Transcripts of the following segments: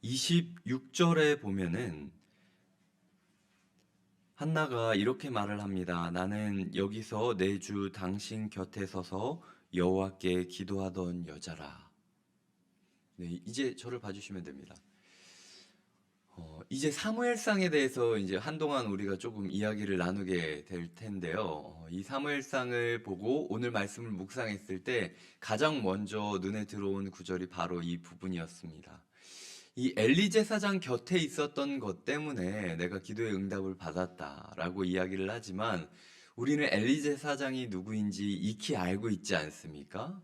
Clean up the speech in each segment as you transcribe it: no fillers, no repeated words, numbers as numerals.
26절에 보면은 한나가 이렇게 말을 합니다. 나는 여기서 내 주 당신 곁에 서서 여호와께 기도하던 여자라. 네, 이제 저를 봐주시면 됩니다. 이제 사무엘상에 대해서 이제 한동안 우리가 조금 이야기를 나누게 될 텐데요. 이 사무엘상을 보고 오늘 말씀을 묵상했을 때 가장 먼저 눈에 들어온 구절이 바로 이 부분이었습니다. 이 엘리 제사장 곁에 있었던 것 때문에 내가 기도의 응답을 받았다라고 이야기를 하지만 우리는 엘리 제사장이 누구인지 익히 알고 있지 않습니까?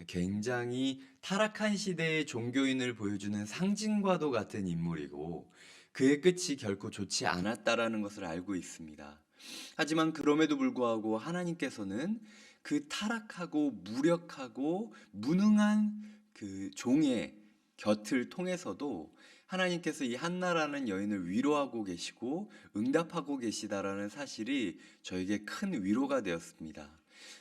굉장히 타락한 시대의 종교인을 보여주는 상징과도 같은 인물이고 그의 끝이 결코 좋지 않았다라는 것을 알고 있습니다. 하지만 그럼에도 불구하고 하나님께서는 그 타락하고 무력하고 무능한 그 종의 곁을 통해서도 하나님께서 이 한나라는 여인을 위로하고 계시고 응답하고 계시다라는 사실이 저에게 큰 위로가 되었습니다.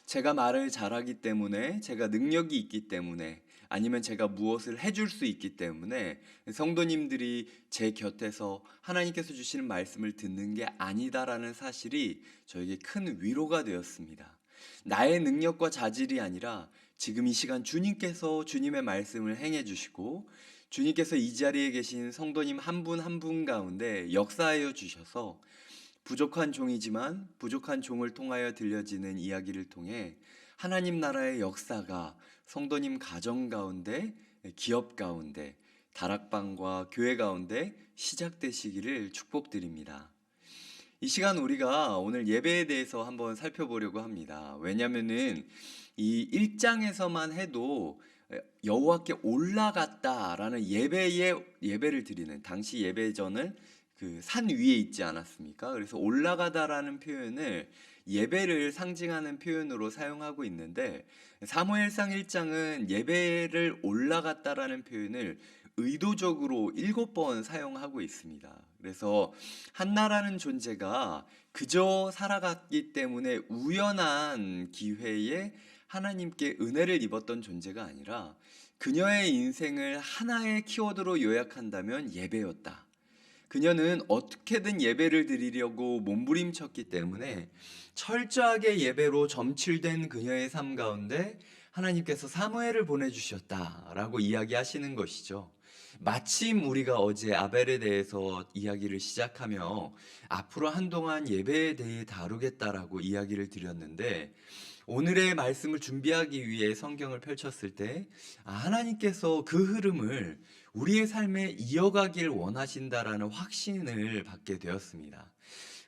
제가 말을 잘하기 때문에, 제가 능력이 있기 때문에, 아니면 제가 무엇을 해줄 수 있기 때문에 성도님들이 제 곁에서 하나님께서 주시는 말씀을 듣는 게 아니다라는 사실이 저에게 큰 위로가 되었습니다. 나의 능력과 자질이 아니라 지금 이 시간 주님께서 주님의 말씀을 행해 주시고 주님께서 이 자리에 계신 성도님 한 분 한 분 가운데 역사하여 주셔서 부족한 종이지만 부족한 종을 통하여 들려지는 이야기를 통해 하나님 나라의 역사가 성도님 가정 가운데, 기업 가운데, 다락방과 교회 가운데 시작되시기를 축복드립니다. 이 시간 우리가 오늘 예배에 대해서 한번 살펴보려고 합니다. 왜냐면은 이 1장에서만 해도 여호와께 올라갔다라는 예배를 드리는 당시 예배전을 그 산 위에 있지 않았습니까? 그래서 올라가다라는 표현을 예배를 상징하는 표현으로 사용하고 있는데 사무엘상 1장은 예배를 올라갔다라는 표현을 의도적으로 7번 사용하고 있습니다. 그래서 한나라는 존재가 그저 살아갔기 때문에 우연한 기회에 하나님께 은혜를 입었던 존재가 아니라 그녀의 인생을 하나의 키워드로 요약한다면 예배였다. 그녀는 어떻게든 예배를 드리려고 몸부림쳤기 때문에 철저하게 예배로 점칠된 그녀의 삶 가운데 하나님께서 사무엘을 보내주셨다라고 이야기하시는 것이죠. 마침 우리가 어제 아벨에 대해서 이야기를 시작하며 앞으로 한동안 예배에 대해 다루겠다라고 이야기를 드렸는데 오늘의 말씀을 준비하기 위해 성경을 펼쳤을 때 하나님께서 그 흐름을 우리의 삶에 이어가길 원하신다라는 확신을 받게 되었습니다.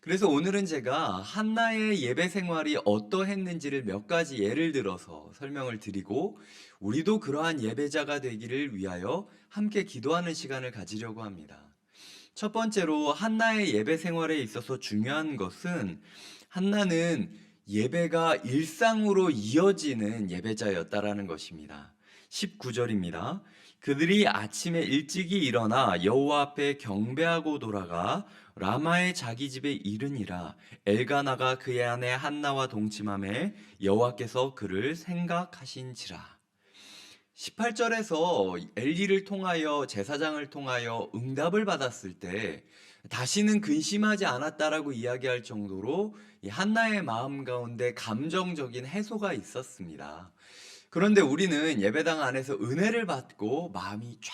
그래서 오늘은 제가 한나의 예배 생활이 어떠했는지를 몇 가지 예를 들어서 설명을 드리고 우리도 그러한 예배자가 되기를 위하여 함께 기도하는 시간을 가지려고 합니다. 첫 번째로 한나의 예배 생활에 있어서 중요한 것은 한나는 예배가 일상으로 이어지는 예배자였다라는 것입니다. 19절입니다. 그들이 아침에 일찍이 일어나 여호와 앞에 경배하고 돌아가 라마의 자기 집에 이르니라. 엘가나가 그의 아내 한나와 동침하매 여호와께서 그를 생각하신지라. 18절에서 엘리를 통하여 제사장을 통하여 응답을 받았을 때 다시는 근심하지 않았다라고 이야기할 정도로 이 한나의 마음 가운데 감정적인 해소가 있었습니다. 그런데 우리는 예배당 안에서 은혜를 받고 마음이 쫙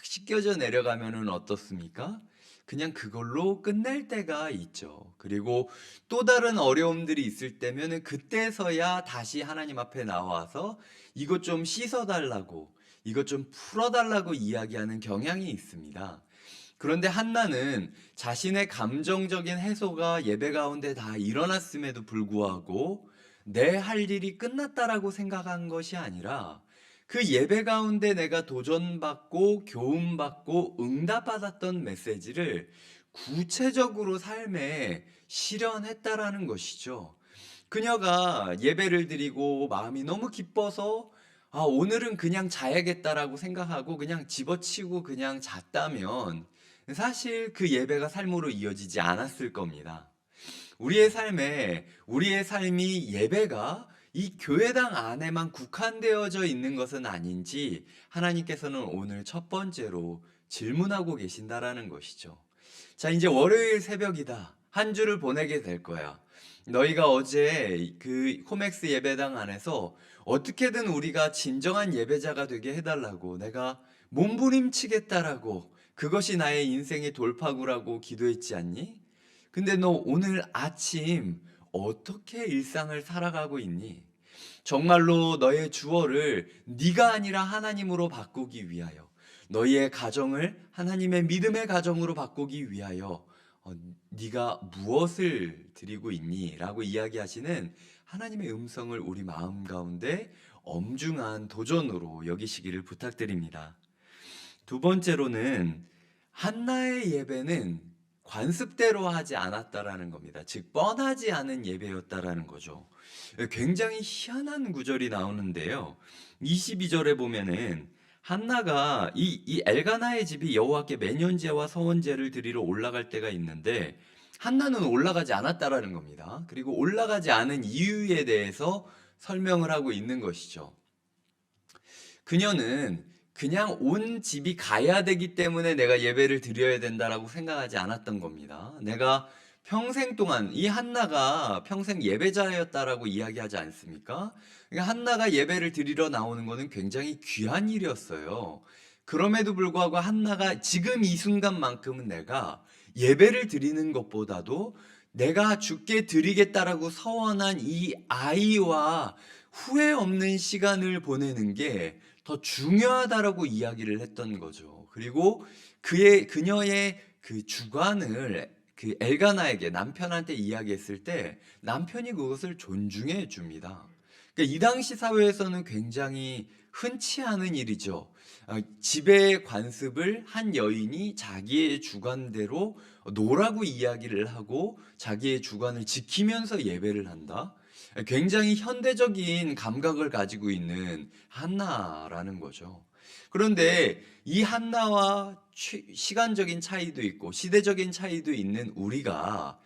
씻겨져 내려가면은 어떻습니까? 그냥 그걸로 끝낼 때가 있죠. 그리고 또 다른 어려움들이 있을 때면은 그때서야 다시 하나님 앞에 나와서 이것 좀 씻어달라고, 이것 좀 풀어달라고 이야기하는 경향이 있습니다. 그런데 한나는 자신의 감정적인 해소가 예배 가운데 다 일어났음에도 불구하고 내 할 일이 끝났다라고 생각한 것이 아니라 그 예배 가운데 내가 도전받고 교훈받고 응답받았던 메시지를 구체적으로 삶에 실현했다라는 것이죠. 그녀가 예배를 드리고 마음이 너무 기뻐서 오늘은 그냥 자야겠다라고 생각하고 그냥 집어치고 그냥 잤다면 사실 그 예배가 삶으로 이어지지 않았을 겁니다. 우리의 삶이 예배가 이 교회당 안에만 국한되어져 있는 것은 아닌지 하나님께서는 오늘 첫 번째로 질문하고 계신다라는 것이죠. 자, 이제 월요일 새벽이다. 한 주를 보내게 될 거야. 너희가 어제 그 코맥스 예배당 안에서 어떻게든 우리가 진정한 예배자가 되게 해달라고 내가 몸부림치겠다라고 그것이 나의 인생의 돌파구라고 기도했지 않니? 근데 너 오늘 아침 어떻게 일상을 살아가고 있니? 정말로 너의 주어를 네가 아니라 하나님으로 바꾸기 위하여 너희의 가정을 하나님의 믿음의 가정으로 바꾸기 위하여 네가 무엇을 드리고 있니? 라고 이야기하시는 하나님의 음성을 우리 마음 가운데 엄중한 도전으로 여기시기를 부탁드립니다. 두 번째로는 한나의 예배는 관습대로 하지 않았다라는 겁니다. 즉 뻔하지 않은 예배였다라는 거죠. 굉장히 희한한 구절이 나오는데요. 22절에 보면은 한나가 이 엘가나의 집이 여호와께 매년제와 서원제를 드리러 올라갈 때가 있는데 한나는 올라가지 않았다라는 겁니다. 그리고 올라가지 않은 이유에 대해서 설명을 하고 있는 것이죠. 그녀는 그냥 온 집이 가야 되기 때문에 내가 예배를 드려야 된다라고 생각하지 않았던 겁니다. 내가 평생 동안 이 한나가 평생 예배자였다라고 이야기하지 않습니까? 그러니까 한나가 예배를 드리러 나오는 것은 굉장히 귀한 일이었어요. 그럼에도 불구하고 한나가 지금 이 순간만큼은 내가 예배를 드리는 것보다도 내가 주께 드리겠다라고 서원한 이 아이와 후회 없는 시간을 보내는 게 더 중요하다라고 이야기를 했던 거죠. 그리고 그녀의 그 주관을 그 엘가나에게 남편한테 이야기했을 때 남편이 그것을 존중해 줍니다. 그러니까 이 당시 사회에서는 굉장히 흔치 않은 일이죠. 집의 관습을 한 여인이 자기의 주관대로 노라고 이야기를 하고 자기의 주관을 지키면서 예배를 한다. 굉장히 현대적인 감각을 가지고 있는 한나라는 거죠. 그런데 이 한나와 시간적인 차이도 있고 시대적인 차이도 있는 우리가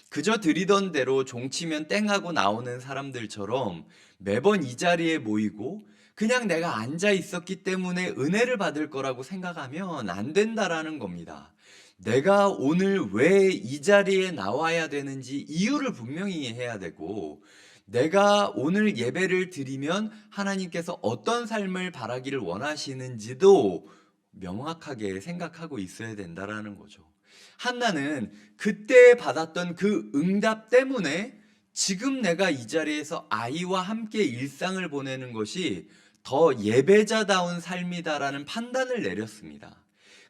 그저 드리던 대로 종치면 땡하고 나오는 사람들처럼 매번 이 자리에 모이고 그냥 내가 앉아 있었기 때문에 은혜를 받을 거라고 생각하면 안 된다라는 겁니다. 내가 오늘 왜 이 자리에 나와야 되는지 이유를 분명히 해야 되고 내가 오늘 예배를 드리면 하나님께서 어떤 삶을 바라기를 원하시는지도 명확하게 생각하고 있어야 된다라는 거죠. 한나는 그때 받았던 그 응답 때문에 지금 내가 이 자리에서 아이와 함께 일상을 보내는 것이 더 예배자다운 삶이다라는 판단을 내렸습니다.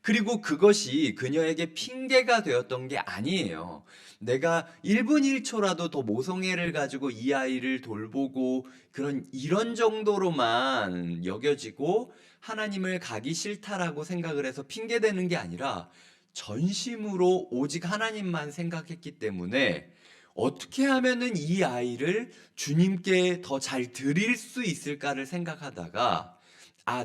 그리고 그것이 그녀에게 핑계가 되었던 게 아니에요. 내가 1분 1초라도 더 모성애를 가지고 이 아이를 돌보고 이런 정도로만 여겨지고 하나님을 가기 싫다라고 생각을 해서 핑계대는 게 아니라 전심으로 오직 하나님만 생각했기 때문에 어떻게 하면은 이 아이를 주님께 더 잘 드릴 수 있을까를 생각하다가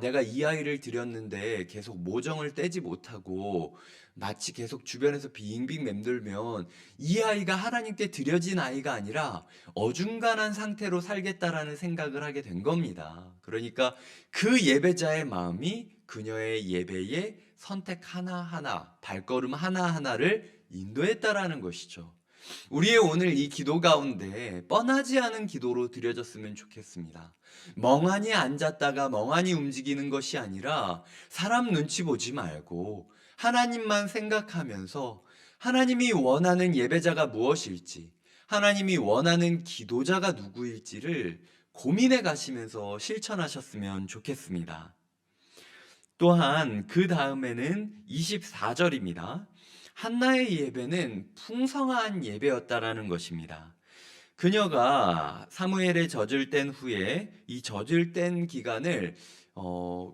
내가 이 아이를 드렸는데 계속 모정을 떼지 못하고 마치 계속 주변에서 빙빙 맴돌면 이 아이가 하나님께 드려진 아이가 아니라 어중간한 상태로 살겠다라는 생각을 하게 된 겁니다. 그러니까 그 예배자의 마음이 그녀의 예배에 선택 하나하나, 발걸음 하나하나를 인도했다라는 것이죠. 우리의 오늘 이 기도 가운데 뻔하지 않은 기도로 드려졌으면 좋겠습니다. 멍하니 앉았다가 멍하니 움직이는 것이 아니라 사람 눈치 보지 말고 하나님만 생각하면서 하나님이 원하는 예배자가 무엇일지, 하나님이 원하는 기도자가 누구일지를 고민해 가시면서 실천하셨으면 좋겠습니다. 또한 그 다음에는 24절입니다. 한나의 예배는 풍성한 예배였다라는 것입니다. 그녀가 사무엘에 젖을 뗀 후에 이 젖을 뗀 기간을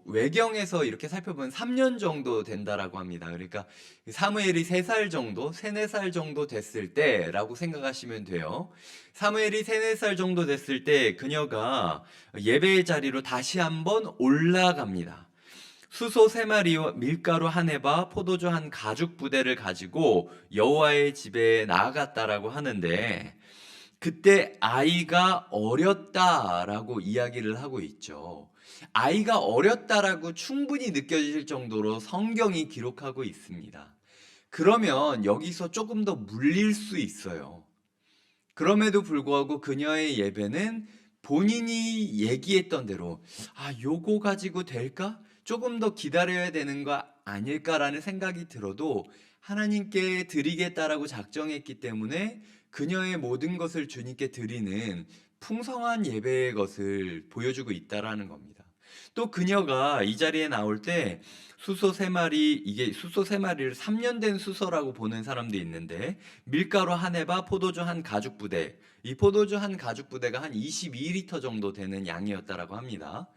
외경에서 이렇게 살펴보면 3년 정도 된다라고 합니다. 그러니까 사무엘이 3살 정도, 3, 4살 정도 됐을 때라고 생각하시면 돼요. 사무엘이 3, 4살 정도 됐을 때 그녀가 예배의 자리로 다시 한번 올라갑니다. 수소 3마리와 밀가루 1에바, 포도주 1가죽 부대를 가지고 여호와의 집에 나아갔다라고 하는데 그때 아이가 어렸다라고 이야기를 하고 있죠. 아이가 어렸다라고 충분히 느껴질 정도로 성경이 기록하고 있습니다. 그러면 여기서 조금 더 물릴 수 있어요. 그럼에도 불구하고 그녀의 예배는 본인이 얘기했던 대로, 요거 가지고 될까? 조금 더 기다려야 되는 거 아닐까라는 생각이 들어도 하나님께 드리겠다라고 작정했기 때문에 그녀의 모든 것을 주님께 드리는 풍성한 예배의 것을 보여주고 있다라는 겁니다. 또 그녀가 이 자리에 나올 때 수소 3마리, 이게 수소 3마리를 3년 된 수소라고 보는 사람도 있는데, 밀가루 한 해바, 포도주 한 가죽 부대, 이 포도주 한 가죽 부대가 한 22리터 정도 되는 양이었다라고 합니다.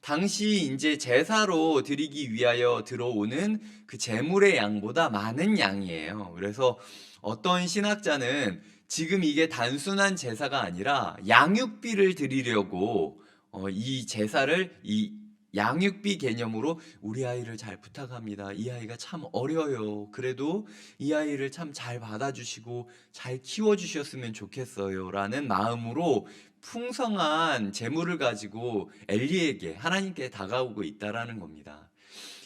당시 이제 제사로 드리기 위하여 들어오는 그 제물의 양보다 많은 양이에요. 그래서 어떤 신학자는 지금 이게 단순한 제사가 아니라 양육비를 드리려고 이 제사를 이 양육비 개념으로 우리 아이를 잘 부탁합니다. 이 아이가 참 어려요. 그래도 이 아이를 참 잘 받아주시고 잘 키워주셨으면 좋겠어요. 라는 마음으로 풍성한 재물을 가지고 엘리에게, 하나님께 다가오고 있다라는 겁니다.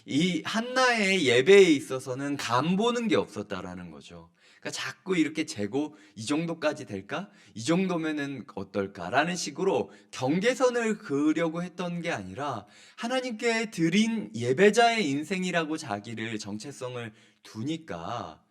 이 한나의 예배에 있어서는 간 보는 게 없었다라는 거죠. 그러니까 자꾸 이렇게 재고 이 정도까지 될까? 이 정도면은 어떨까라는 식으로 경계선을 그으려고 했던 게 아니라 하나님께 드린 예배자의 인생이라고 자기를 정체성을 두니까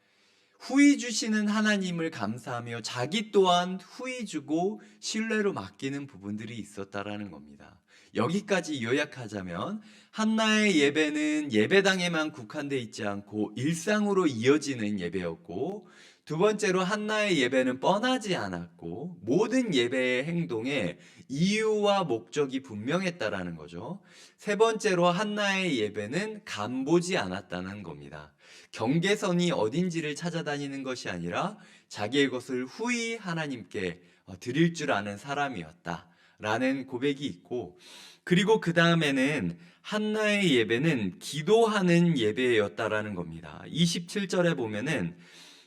후히 주시는 하나님을 감사하며 자기 또한 후히 주고 신뢰로 맡기는 부분들이 있었다라는 겁니다. 여기까지 요약하자면 한나의 예배는 예배당에만 국한되어 있지 않고 일상으로 이어지는 예배였고, 두 번째로 한나의 예배는 뻔하지 않았고 모든 예배의 행동에 이유와 목적이 분명했다라는 거죠. 세 번째로 한나의 예배는 간보지 않았다는 겁니다. 경계선이 어딘지를 찾아다니는 것이 아니라 자기의 것을 후히 하나님께 드릴 줄 아는 사람이었다라는 고백이 있고, 그리고 그 다음에는 한나의 예배는 기도하는 예배였다라는 겁니다. 27절에 보면은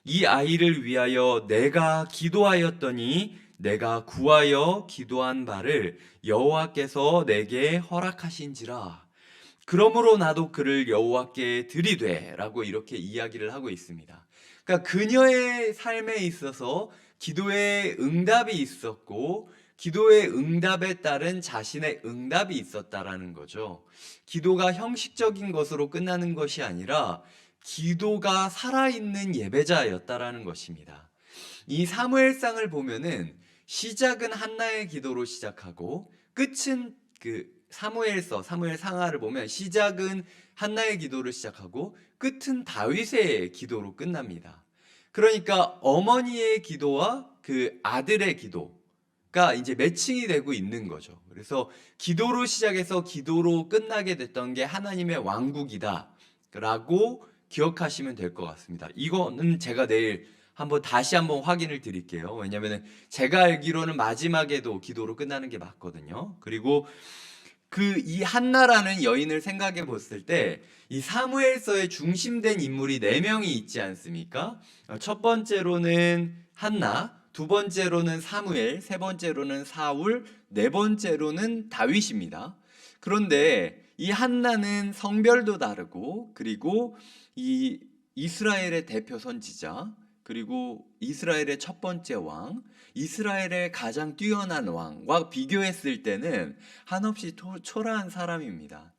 이 아이를 위하여 내가 기도하였더니 내가 구하여 기도한 바를 여호와께서 내게 허락하신지라. 그러므로 나도 그를 여호와께 드리되라고 이렇게 이야기를 하고 있습니다. 그러니까 그녀의 삶에 있어서 기도의 응답이 있었고 기도의 응답에 따른 자신의 응답이 있었다라는 거죠. 기도가 형식적인 것으로 끝나는 것이 아니라 기도가 살아있는 예배자였다라는 것입니다. 이 사무엘상을 보면은 시작은 한나의 기도로 시작하고 끝은 사무엘 상하를 보면 시작은 한나의 기도로 시작하고 끝은 다윗의 기도로 끝납니다. 그러니까 어머니의 기도와 그 아들의 기도가 이제 매칭이 되고 있는 거죠. 그래서 기도로 시작해서 기도로 끝나게 됐던 게 하나님의 왕국이다라고 기억하시면 될 것 같습니다. 이거는 제가 내일 다시 한번 확인을 드릴게요. 왜냐하면 제가 알기로는 마지막에도 기도로 끝나는 게 맞거든요. 그리고 이 한나라는 여인을 생각해 봤을 때 이 사무엘서에 중심된 인물이 4명이 있지 않습니까? 첫 번째로는 한나, 두 번째로는 사무엘, 세 번째로는 사울, 네 번째로는 다윗입니다. 그런데 이 한나는 성별도 다르고, 그리고 이 이스라엘의 대표 선지자, 그리고 이스라엘의 첫 번째 왕, 이스라엘의 가장 뛰어난 왕과 비교했을 때는 한없이 초라한 사람입니다.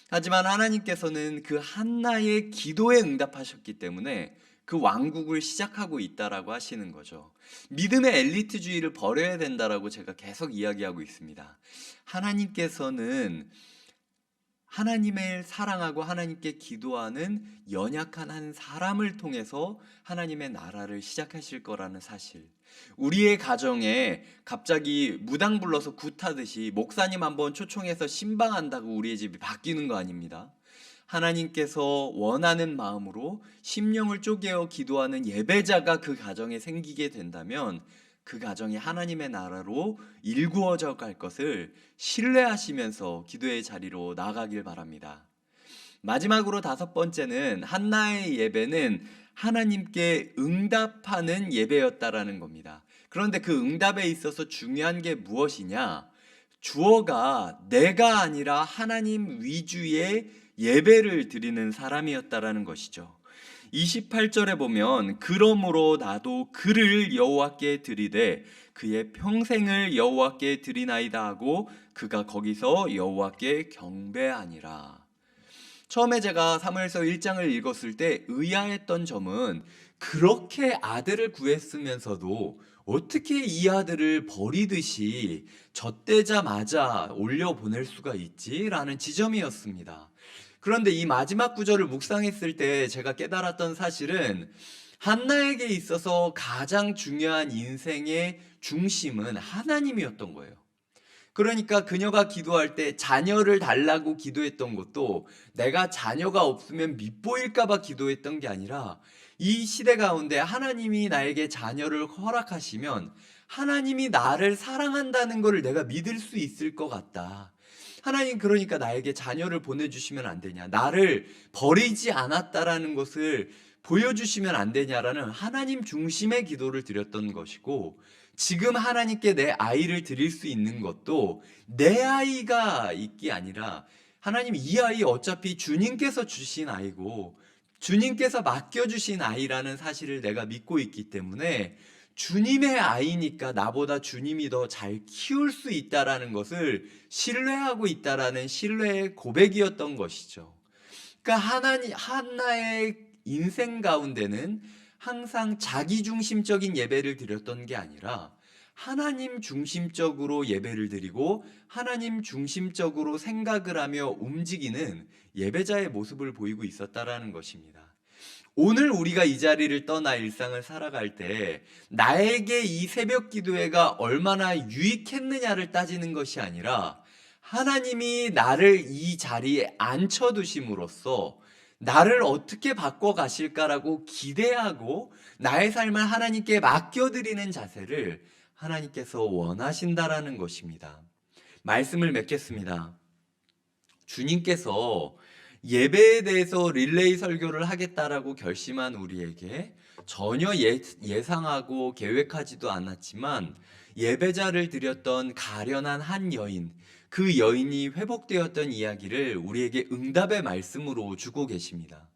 하지만 하나님께서는 그 한나의 기도에 응답하셨기 때문에 그 왕국을 시작하고 있다라고 하시는 거죠. 믿음의 엘리트주의를 버려야 된다라고 제가 계속 이야기하고 있습니다. 하나님께서는 하나님을 사랑하고 하나님께 기도하는 연약한 한 사람을 통해서 하나님의 나라를 시작하실 거라는 사실, 우리의 가정에 갑자기 무당 불러서 굿하듯이 목사님 한번 초청해서 신방한다고 우리의 집이 바뀌는 거 아닙니다. 하나님께서 원하는 마음으로 심령을 쪼개어 기도하는 예배자가 그 가정에 생기게 된다면 그 가정이 하나님의 나라로 일구어져 갈 것을 신뢰하시면서 기도의 자리로 나아가길 바랍니다. 마지막으로 5번째는 한나의 예배는 하나님께 응답하는 예배였다라는 겁니다. 그런데 그 응답에 있어서 중요한 게 무엇이냐? 주어가 내가 아니라 하나님 위주의 예배를 드리는 사람이었다라는 것이죠. 28절에 보면 그러므로 나도 그를 여호와께 드리되 그의 평생을 여호와께 드리나이다 하고 그가 거기서 여호와께 경배하니라. 처음에 제가 사무엘서 1장을 읽었을 때 의아했던 점은 그렇게 아들을 구했으면서도 어떻게 이 아들을 버리듯이 젖대자마자 올려보낼 수가 있지? 라는 지점이었습니다. 그런데 이 마지막 구절을 묵상했을 때 제가 깨달았던 사실은 한나에게 있어서 가장 중요한 인생의 중심은 하나님이었던 거예요. 그러니까 그녀가 기도할 때 자녀를 달라고 기도했던 것도 내가 자녀가 없으면 밉보일까봐 기도했던 게 아니라 이 시대 가운데 하나님이 나에게 자녀를 허락하시면 하나님이 나를 사랑한다는 것을 내가 믿을 수 있을 것 같다. 하나님 그러니까 나에게 자녀를 보내주시면 안 되냐, 나를 버리지 않았다라는 것을 보여주시면 안 되냐라는 하나님 중심의 기도를 드렸던 것이고, 지금 하나님께 내 아이를 드릴 수 있는 것도 내 아이가 있기 아니라 하나님 이 아이 어차피 주님께서 주신 아이고 주님께서 맡겨주신 아이라는 사실을 내가 믿고 있기 때문에 주님의 아이니까 나보다 주님이 더 잘 키울 수 있다라는 것을 신뢰하고 있다라는 신뢰의 고백이었던 것이죠. 그러니까 하나의 인생 가운데는 항상 자기중심적인 예배를 드렸던 게 아니라 하나님 중심적으로 예배를 드리고 하나님 중심적으로 생각을 하며 움직이는 예배자의 모습을 보이고 있었다라는 것입니다. 오늘 우리가 이 자리를 떠나 일상을 살아갈 때 나에게 이 새벽 기도회가 얼마나 유익했느냐를 따지는 것이 아니라 하나님이 나를 이 자리에 앉혀두심으로써 나를 어떻게 바꿔가실까라고 기대하고 나의 삶을 하나님께 맡겨드리는 자세를 하나님께서 원하신다라는 것입니다. 말씀을 맺겠습니다. 주님께서 예배에 대해서 릴레이 설교를 하겠다라고 결심한 우리에게 전혀 예상하고 계획하지도 않았지만 예배자를 드렸던 가련한 한 여인, 그 여인이 회복되었던 이야기를 우리에게 응답의 말씀으로 주고 계십니다.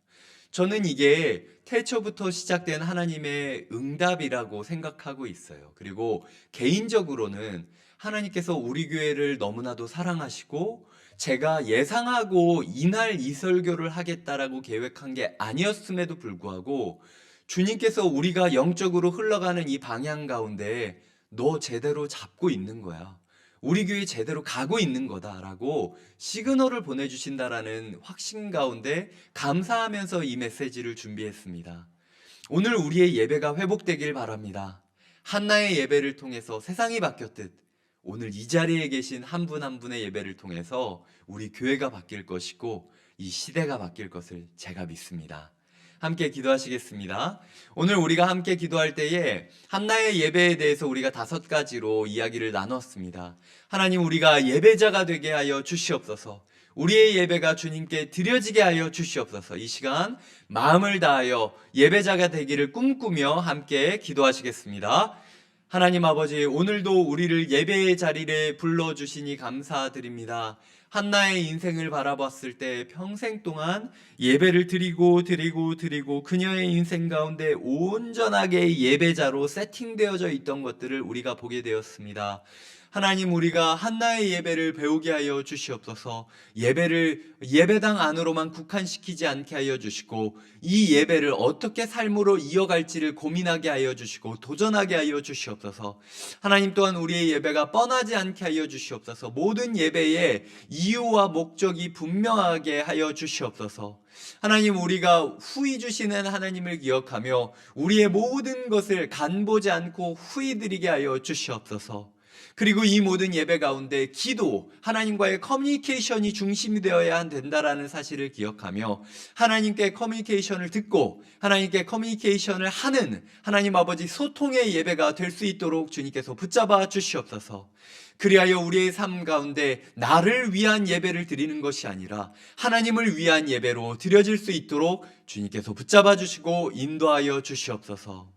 저는 이게 태초부터 시작된 하나님의 응답이라고 생각하고 있어요. 그리고 개인적으로는 하나님께서 우리 교회를 너무나도 사랑하시고 제가 예상하고 이날 이 설교를 하겠다라고 계획한 게 아니었음에도 불구하고 주님께서 우리가 영적으로 흘러가는 이 방향 가운데 너 제대로 잡고 있는 거야, 우리 교회 제대로 가고 있는 거다라고 시그널을 보내주신다라는 확신 가운데 감사하면서 이 메시지를 준비했습니다. 오늘 우리의 예배가 회복되길 바랍니다. 한나의 예배를 통해서 세상이 바뀌었듯 오늘 이 자리에 계신 한 분 한 분의 예배를 통해서 우리 교회가 바뀔 것이고 이 시대가 바뀔 것을 제가 믿습니다. 함께 기도하시겠습니다. 오늘 우리가 함께 기도할 때에 한나의 예배에 대해서 우리가 5가지로 이야기를 나눴습니다. 하나님, 우리가 예배자가 되게 하여 주시옵소서. 우리의 예배가 주님께 드려지게 하여 주시옵소서. 이 시간 마음을 다하여 예배자가 되기를 꿈꾸며 함께 기도하시겠습니다. 하나님 아버지, 오늘도 우리를 예배의 자리에 불러주시니 감사드립니다. 한나의 인생을 바라봤을 때 평생 동안 예배를 드리고 그녀의 인생 가운데 온전하게 예배자로 세팅되어져 있던 것들을 우리가 보게 되었습니다. 하나님, 우리가 한나의 예배를 배우게 하여 주시옵소서. 예배를 예배당 안으로만 국한시키지 않게 하여 주시고 이 예배를 어떻게 삶으로 이어갈지를 고민하게 하여 주시고 도전하게 하여 주시옵소서. 하나님, 또한 우리의 예배가 뻔하지 않게 하여 주시옵소서. 모든 예배의 이유와 목적이 분명하게 하여 주시옵소서. 하나님, 우리가 후히 주시는 하나님을 기억하며 우리의 모든 것을 간보지 않고 후히 드리게 하여 주시옵소서. 그리고 이 모든 예배 가운데 기도, 하나님과의 커뮤니케이션이 중심이 되어야 된다라는 사실을 기억하며 하나님께 커뮤니케이션을 듣고 하나님께 커뮤니케이션을 하는 하나님 아버지 소통의 예배가 될 수 있도록 주님께서 붙잡아 주시옵소서. 그리하여 우리의 삶 가운데 나를 위한 예배를 드리는 것이 아니라 하나님을 위한 예배로 드려질 수 있도록 주님께서 붙잡아 주시고 인도하여 주시옵소서.